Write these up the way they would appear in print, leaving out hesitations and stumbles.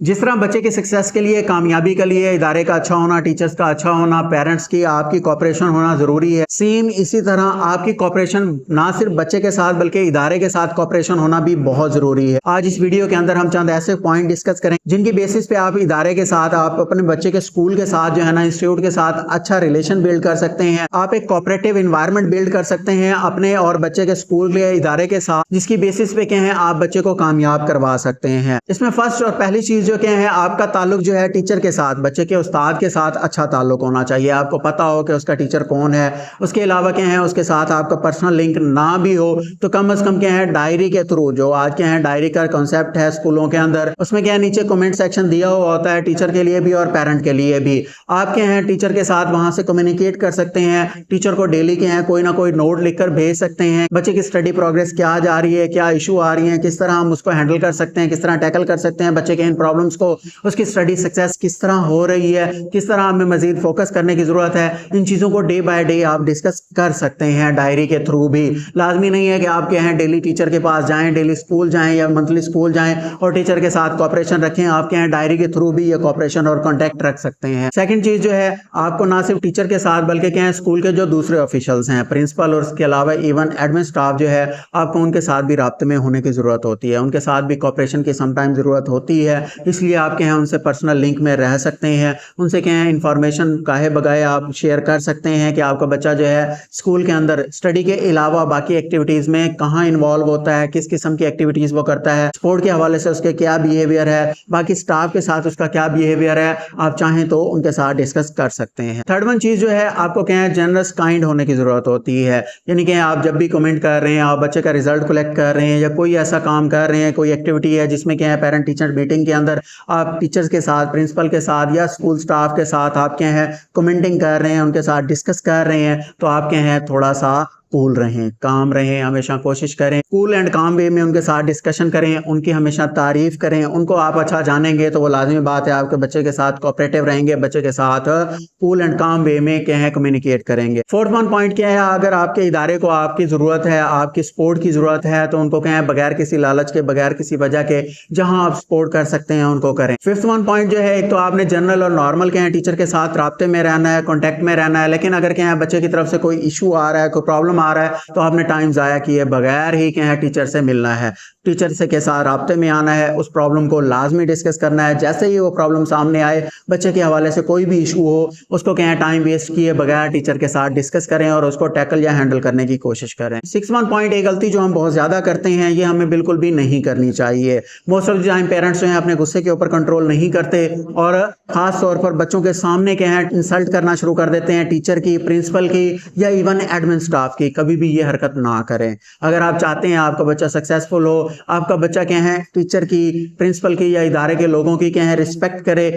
जिस तरह बच्चे की सक्सेस के लिए, कामयाबी के लिए इदारे का अच्छा होना, टीचर्स का अच्छा होना, पेरेंट्स की आपकी कोऑपरेशन होना जरूरी है, सेम इसी तरह आपकी कोऑपरेशन ना सिर्फ बच्चे के साथ बल्कि इदारे के साथ कोऑपरेशन होना भी बहुत जरूरी है। आज इस वीडियो के अंदर हम चंद ऐसे पॉइंट डिस्कस करें जिनकी बेसिस पे आप इदारे के साथ, आप अपने बच्चे के स्कूल के साथ जो है ना, इंस्टीट्यूट के साथ अच्छा रिलेशन बिल्ड कर सकते हैं। आप एक कोऑपरेटिव एनवायरनमेंट बिल्ड कर सकते हैं अपने और बच्चे के स्कूल के इदारे के साथ, जिसकी बेसिस पे क्या है आप बच्चे को कामयाब करवा सकते हैं। इसमें फर्स्ट और पहली चीज जो क्या है, आपका ताल्लुक जो है टीचर के साथ, बच्चे के उस्ताद के साथ अच्छा ताल्लुक होना चाहिए। आपको पता हो कि उसका टीचर कौन है। उसके अलावा क्या है, उसके साथ आपका पर्सनल लिंक ना भी हो तो कम से कम क्या है, डायरी के थ्रू, जो आज क्या है डायरी का कॉन्सेप्ट है स्कूलों के अंदर, उसमें क्या है नीचे कमेंट सेक्शन दिया हुआ होता है टीचर के लिए भी और पेरेंट के लिए भी। आप क्या है टीचर के साथ वहां से कम्युनिकेट कर सकते हैं। टीचर को डेली क्या है कोई ना कोई नोट लिखकर भेज सकते हैं, बच्चे की स्टडी प्रोग्रेस क्या जा रही है, क्या इशू आ रही है, किस तरह हम उसको हैंडल कर सकते हैं, किस तरह टैकल कर सकते हैं बच्चे के इन प्रॉब्लम्स को, उसकी स्टडी सक्सेस किस तरह हो रही है, किस तरह हमें मजीद फोकस करने की जरूरत है। इन चीजों को डे बाय डे आप डिस्कस कर सकते हैं डायरी के थ्रू भी। लाजमी नहीं है कि आप क्या है डेली टीचर के पास जाएं, डेली स्कूल जाएं या मंथली स्कूल जाएं और टीचर के साथ कोऑपरेशन रखें। आप क्या है डायरी के थ्रू भी ये कोऑपरेशन और कांटेक्ट रख सकते हैं। सेकंड चीज जो है, आपको ना सिर्फ टीचर के साथ बल्कि क्या है स्कूल के जो दूसरे ऑफिशियल्स हैं, प्रिंसिपल और उसके अलावा इवन एडमिन स्टाफ जो है, आपको उनके साथ भी राब्ते में होने की जरूरत होती है। उनके साथ भी कोऑपरेशन की समटाइम जरूरत होती है, इसलिए आप क्या है उनसे पर्सनल लिंक में रह सकते हैं। उनसे क्या है इंफॉर्मेशन काहे बगाए आप शेयर कर सकते हैं कि आपका बच्चा जो है स्कूल के अंदर स्टडी के अलावा बाकी एक्टिविटीज में कहाँ इन्वॉल्व होता है, किस किस्म की एक्टिविटीज वो करता है, स्पोर्ट के हवाले से उसके क्या बिहेवियर है, बाकी स्टाफ के साथ उसका क्या बिहेवियर है, आप चाहें तो उनके साथ डिस्कस कर सकते हैं। थर्ड वन चीज जो है, आपको क्या है जनरस काइंड होने की जरूरत होती है। यानी कि आप जब भी कमेंट कर रहे हैं, आप बच्चे का रिजल्ट कलेक्ट कर रहे हैं या कोई ऐसा काम कर रहे हैं, कोई एक्टिविटी है जिसमें क्या है पेरेंट टीचर मीटिंग के अंदर आप टीचर्स के साथ, प्रिंसिपल के साथ या स्कूल स्टाफ के साथ आप क्या है कमेंटिंग कर रहे हैं, उनके साथ डिस्कस कर रहे हैं, तो आप क्या है थोड़ा सा कूल रहें, काम रहें, हमेशा कोशिश करें कूल एंड काम वे में उनके साथ डिस्कशन करें, उनकी हमेशा तारीफ करें। उनको आप अच्छा जानेंगे तो वो लाजमी बात है आपके बच्चे के साथ कोऑपरेटिव रहेंगे, बच्चे के साथ कूल एंड काम वे में क्या है कम्युनिकेट करेंगे। फोर्थ वन पॉइंट क्या है, अगर आपके इदारे को आपकी जरूरत है, आपकी सपोर्ट की जरूरत है, तो उनको क्या है बगैर किसी लालच के, बगैर किसी वजह के जहां आप सपोर्ट कर सकते हैं उनको करें। फिफ्थ वन पॉइंट जो है, एक तो आपने जनरल और नॉर्मल क्या है टीचर के साथ राब्ते में रहना है, कॉन्टेक्ट में रहना है, लेकिन अगर क्या है बच्चे की तरफ से कोई इशू आ रहा है, कोई प्रॉब्लम आ रहा है, तो आपने टाइम जाया किए बगैर ही क्या है टीचर से मिलना है, टीचर से के साथ राब्ते में आना है, उस प्रॉब्लम को लाजमी डिस्कस करना है। जैसे ही वो प्रॉब्लम सामने आए, बच्चे के हवाले से कोई भी इशू हो, उसको क्या है टाइम वेस्ट किए बगैर टीचर के साथ डिस्कस करें और उसको टैकल या हैंडल करने की कोशिश करें। सिक्स वन पॉइंट, एक गलती जो हम बहुत ज्यादा करते हैं, ये हमें बिल्कुल भी नहीं करनी चाहिए। Most of the time parents जो है अपने गुस्से के ऊपर कंट्रोल नहीं करते और खास तौर पर बच्चों के सामने क्या है इंसल्ट करना शुरू कर देते हैं टीचर की, प्रिंसिपल की या इवन एडमिन स्टाफ की। कभी भी ये हरकत ना करें। अगर आप चाहते हैं आपका बच्चा सक्सेसफुल हो, आपका बच्चा क्या है टीचर की, प्रिंसिपल की या इदारे के लोगों की क्या है रिस्पेक्ट करे,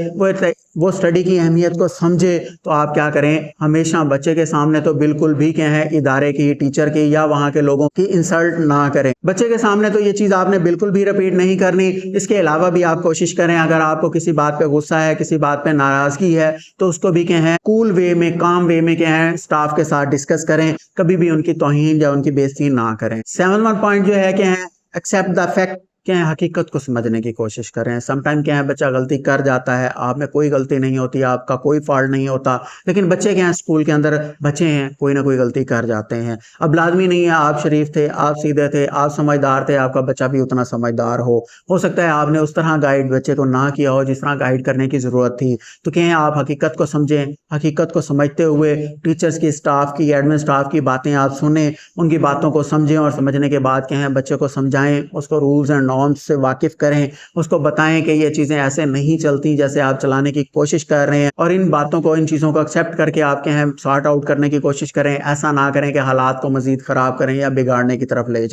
वो स्टडी की अहमियत को समझे, तो आप क्या करें हमेशा बच्चे के सामने तो बिल्कुल भी क्या है इदारे की, टीचर की या वहां के लोगों की इंसल्ट ना करें। बच्चे के सामने तो ये चीज आपने बिल्कुल भी रिपीट नहीं करनी। इसके अलावा भी आप कोशिश करें, अगर आपको किसी बात पे गुस्सा है, किसी बात पे नाराजगी है, तो उसको भी क्या है कूल वे में, काम वे में क्या है स्टाफ के साथ डिस्कस करें। कभी भी उनकी तौहीन या उनकी बेइज्जती ना करें। सेवन वन पॉइंट जो है क्या है, एक्सेप्ट द फैक्ट, क्या है हकीकत को समझने की कोशिश करें। समटाइम क्या है बच्चा गलती कर जाता है, आप में कोई गलती नहीं होती, आपका कोई फॉल्ट नहीं होता, लेकिन बच्चे क्या है स्कूल के अंदर बच्चे हैं, कोई ना कोई गलती कर जाते हैं। अब लाजमी नहीं है आप शरीफ थे, आप सीधे थे, आप समझदार थे, आपका बच्चा भी उतना समझदार हो सकता है आपने उस तरह गाइड बच्चे को ना किया हो जिस तरह गाइड करने की जरूरत थी। तो क्या है आप हकीकत को समझें, हकीकत को समझते हुए टीचर्स की, स्टाफ की, एडमिन स्टाफ की बातें आप सुने, उनकी बातों को समझें और समझने के बाद क्या है बच्चे को समझाएं, उसको रूल्स एंड नॉर्म्स से वाकिफ करें, उसको बताएं कि ये चीजें ऐसे नहीं चलती जैसे आप चलाने की कोशिश कर रहे हैं, और इन बातों को, इन चीजों को एक्सेप्ट करके आप क्या है सॉर्ट आउट करने की कोशिश करें। ऐसा ना करें कि हालात को मजीद खराब करें या बिगाड़ने की तरफ ले जाएं।